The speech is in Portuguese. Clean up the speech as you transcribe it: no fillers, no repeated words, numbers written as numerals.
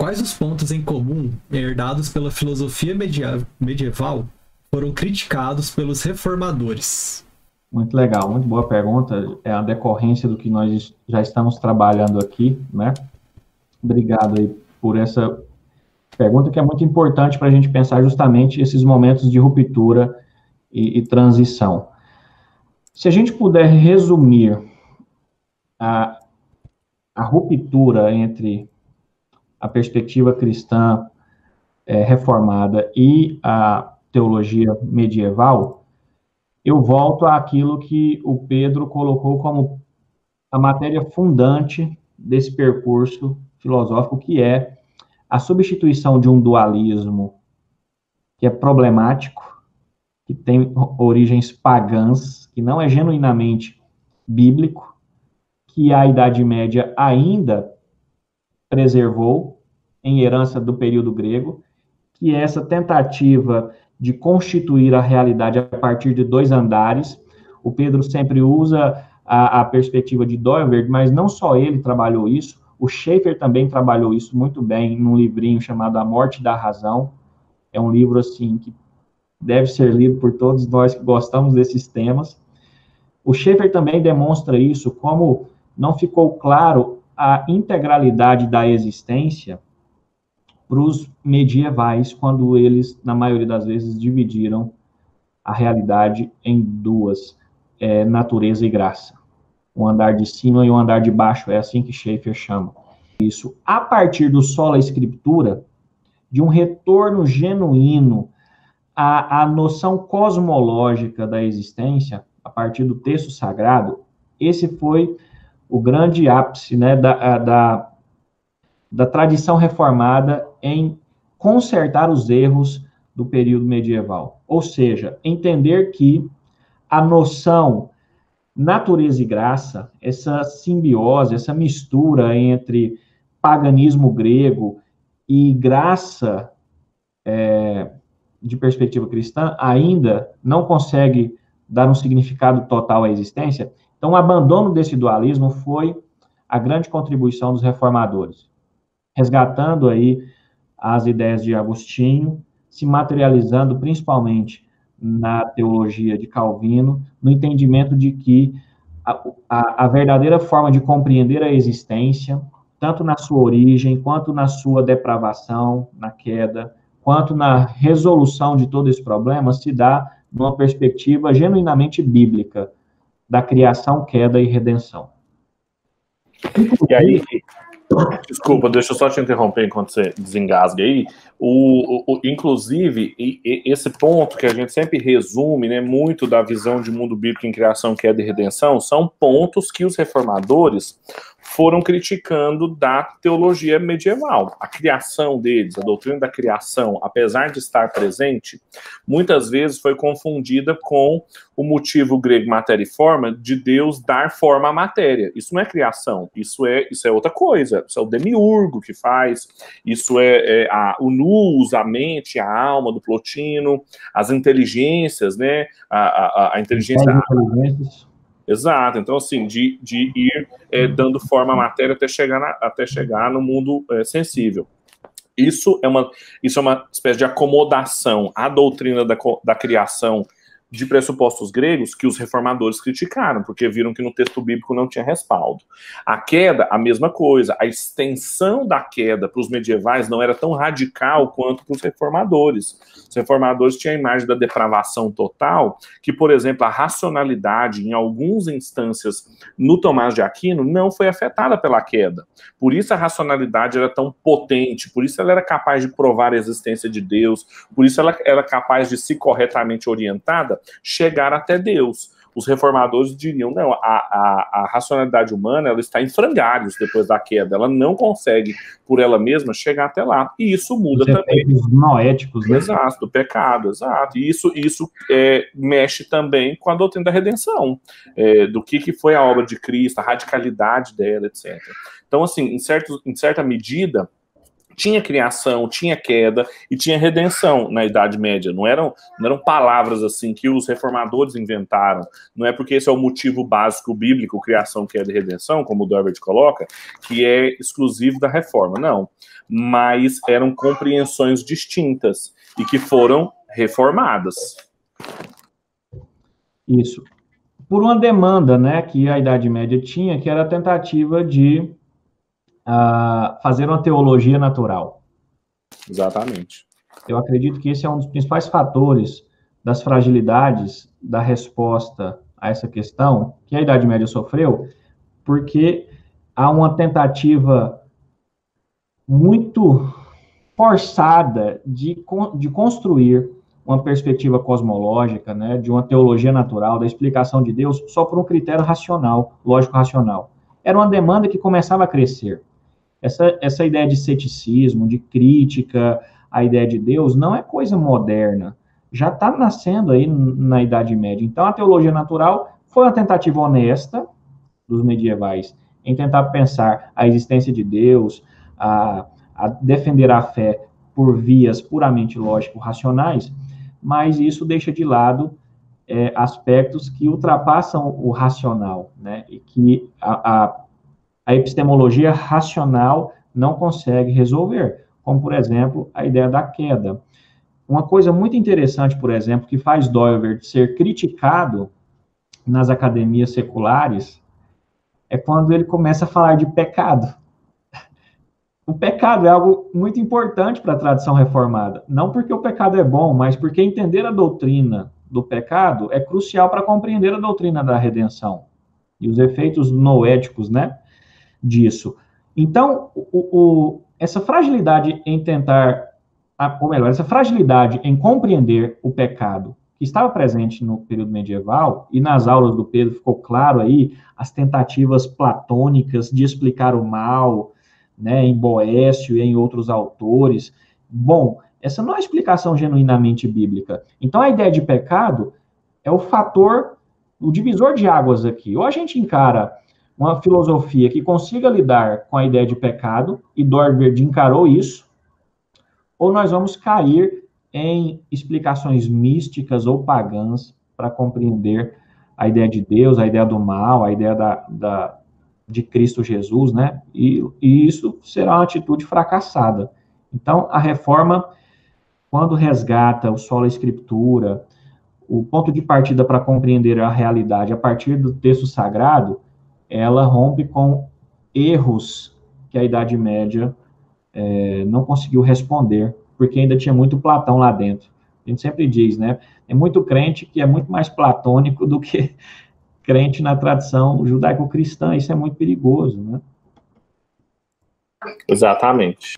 Quais os pontos em comum herdados pela filosofia medieval foram criticados pelos reformadores? Muito legal, muito boa pergunta. É a decorrência do que nós já estamos trabalhando aqui, né? Obrigado aí por essa pergunta, que é muito importante para a gente pensar justamente esses momentos de ruptura e transição. Se a gente puder resumir a ruptura entre a perspectiva cristã reformada e a teologia medieval, eu volto àquilo que o Pedro colocou como a matéria fundante desse percurso filosófico, que é a substituição de um dualismo que é problemático, que tem origens pagãs, que não é genuinamente bíblico, que a Idade Média ainda preservou em herança do período grego, que é essa tentativa de constituir a realidade a partir de dois andares. O Pedro sempre usa a perspectiva de Doiverd, mas não só ele trabalhou isso, o Schaeffer também trabalhou isso muito bem num livrinho chamado A Morte da Razão. É um livro, assim, que deve ser lido por todos nós que gostamos desses temas. O Schaeffer também demonstra isso, como não ficou claro a integralidade da existência para os medievais, quando eles, na maioria das vezes, dividiram a realidade em duas, natureza e graça. O andar de cima e o andar de baixo, é assim que Schaeffer chama. Isso, a partir do sola escritura, de um retorno genuíno à noção cosmológica da existência, a partir do texto sagrado, esse foi o grande ápice, né, da tradição reformada em consertar os erros do período medieval. Ou seja, entender que a noção natureza e graça, essa simbiose, essa mistura entre paganismo grego e graça de perspectiva cristã, ainda não consegue dar um significado total à existência. Então, o abandono desse dualismo foi a grande contribuição dos reformadores, resgatando aí as ideias de Agostinho, se materializando principalmente na teologia de Calvino, no entendimento de que a verdadeira forma de compreender a existência, tanto na sua origem, quanto na sua depravação, na queda, quanto na resolução de todo esse problema, se dá numa perspectiva genuinamente bíblica da criação, queda e redenção. E aí, desculpa, deixa eu só te interromper enquanto você desengasga aí. Inclusive, esse ponto que a gente sempre resume, né, muito da visão de mundo bíblico em criação, queda e redenção, são pontos que os reformadores foram criticando da teologia medieval. A criação deles, a doutrina da criação, apesar de estar presente, muitas vezes foi confundida com o motivo grego matéria e forma de Deus dar forma à matéria. Isso não é criação, isso é outra coisa. Isso é o demiurgo que faz, isso o nous, a mente, a alma do Plotino, as inteligências, né? A inteligência... Exato, então assim, de ir dando forma à matéria até chegar no mundo sensível. Isso é uma espécie de acomodação à doutrina da criação de pressupostos gregos que os reformadores criticaram, porque viram que no texto bíblico não tinha respaldo. A queda, a mesma coisa. A extensão da queda para os medievais não era tão radical quanto para os reformadores. Os reformadores tinham a imagem da depravação total, que, por exemplo, a racionalidade, em algumas instâncias, no Tomás de Aquino, não foi afetada pela queda. Por isso a racionalidade era tão potente, por isso ela era capaz de provar a existência de Deus, por isso ela era capaz de, se corretamente orientada, chegar até Deus. Os reformadores diriam, não, a racionalidade humana, ela está em frangalhos depois da queda, ela não consegue, por ela mesma, chegar até lá. E isso muda também. Os noéticos, né? Exato, do pecado, exato. E isso mexe também com a doutrina da redenção, do que foi a obra de Cristo, a radicalidade dela, etc. Então, assim, em certa medida, tinha criação, tinha queda e tinha redenção na Idade Média. Não eram palavras assim que os reformadores inventaram. Não é porque esse é o motivo básico bíblico, criação, queda e redenção, como o Dorbert coloca, que é exclusivo da reforma. Não. Mas eram compreensões distintas e que foram reformadas. Isso. Por uma demanda, né, que a Idade Média tinha, que era a tentativa de fazer uma teologia natural. Exatamente. Eu acredito que esse é um dos principais fatores das fragilidades da resposta a essa questão que a Idade Média sofreu, porque há uma tentativa muito forçada de construir uma perspectiva cosmológica, né, de uma teologia natural, da explicação de Deus, só por um critério racional, lógico-racional. Era uma demanda que começava a crescer. Essa ideia de ceticismo, de crítica à ideia de Deus, não é coisa moderna. Já está nascendo aí na Idade Média. Então, a teologia natural foi uma tentativa honesta dos medievais em tentar pensar a existência de Deus, a defender a fé por vias puramente lógico-racionais, mas isso deixa de lado aspectos que ultrapassam o racional, né? E que a epistemologia racional não consegue resolver, como, por exemplo, a ideia da queda. Uma coisa muito interessante, por exemplo, que faz Doivert ser criticado nas academias seculares é quando ele começa a falar de pecado. O pecado é algo muito importante para a tradição reformada. Não porque o pecado é bom, mas porque entender a doutrina do pecado é crucial para compreender a doutrina da redenção e os efeitos noéticos, né, disso. Então, essa fragilidade em tentar, ou melhor, essa fragilidade em compreender o pecado que estava presente no período medieval, e nas aulas do Pedro ficou claro aí as tentativas platônicas de explicar o mal, né, em Boécio e em outros autores. Bom, essa não é a explicação genuinamente bíblica. Então, a ideia de pecado é o fator, o divisor de águas aqui. Ou a gente encara uma filosofia que consiga lidar com a ideia de pecado, e Doivert encarou isso, ou nós vamos cair em explicações místicas ou pagãs para compreender a ideia de Deus, a ideia do mal, a ideia de Cristo Jesus, né? E isso será uma atitude fracassada. Então, a reforma, quando resgata o sola escritura, o ponto de partida para compreender a realidade a partir do texto sagrado, ela rompe com erros que a Idade Média não conseguiu responder, porque ainda tinha muito Platão lá dentro. A gente sempre diz, né? É muito crente que é muito mais platônico do que crente na tradição judaico-cristã. Isso é muito perigoso, né? Exatamente.